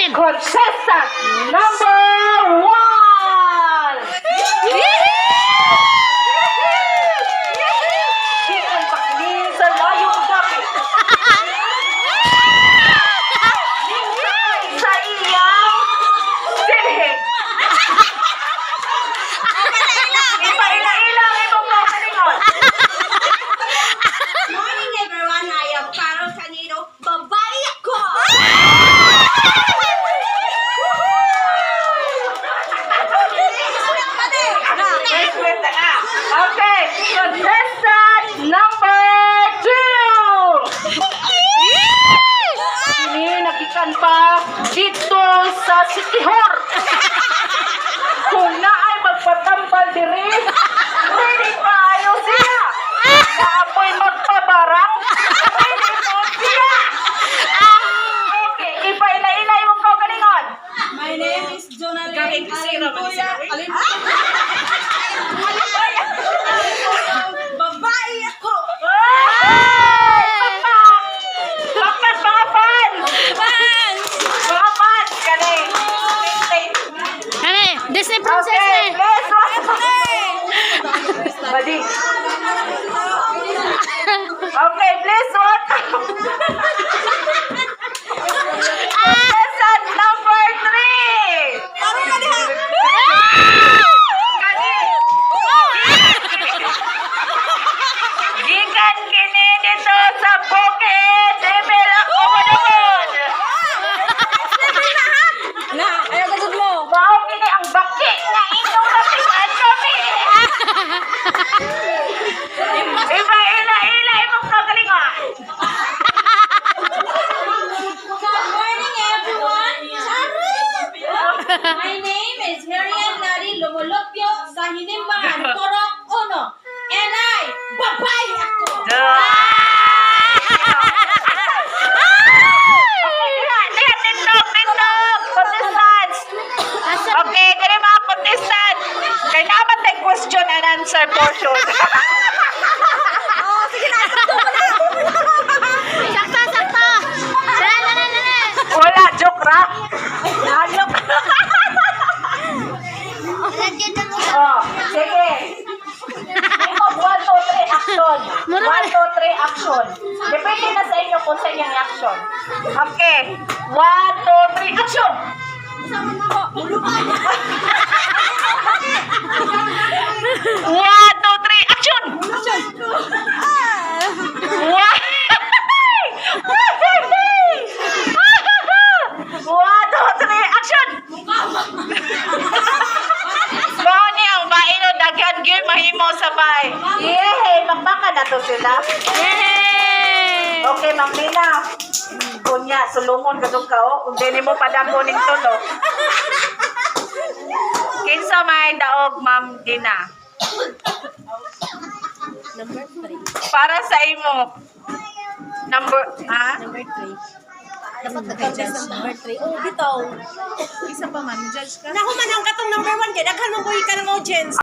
din. Contestant number 1! Di ang paklin sa layong bakit. Sa iyang silhig. Ipaila-ilang itong kapalingon. Morning everyone, I am Carol Canino. Babae ako! Okay, contestant number 2! Ini nagikan pa dito sa Sikihor. Kung naay magpatambal diri, ready pa ayo siya. Naapoy magpabarang, ready pa siya. Okay, ipaila-ila yung kaugalingon. My name is Jonalyn Alimpuya. Babae ako! Bakit mga fans? Mga fans, galing. Ano Disney princess Okay, eh. please welcome. Badi. Okay, please welcome. Contestant number 3. Gikan kini dito sa Bukid. Emil ako manunod. Na, ayaw gagod mo! Wow, kini ang baki nga inyong natingan kami. Iba-ila-ila imong kagalingon. Good morning everyone! My name is Marian Nari Lumulupyo sa Hinimbangan, Korok Uno. And I, babae ako! Okay, kaya mga contestant, kaya naman tayo question and answer portion. Oh, sige na, sakto mo na! Sakto. Dali. Wala, joke ra. Nalok. Oh, sige. Imo, 1, 2, 3, action. 1, 2, 3, action. Depende na sa inyo kung sa inyong action. Okay. 1, 2, 3, action! One, two, three, action! One, two, three, action! Bao niyang bailo daghan gyud mahimo sabay. Yay! Magbaka na to sila. Yay! Okay, Ma'am Nina. Kunya, sulungon kadung kao. Kung di mo padako ning tulo. Kinsa may daog, Ma'am Dina? Number 3. Para sa imo. Number 3. Dapat nag-judge number 3. Oh, bitaw. Isa pa man, judge ka. Nahuman ang katong number 1 kaya daghan mo buhi ka ng audience.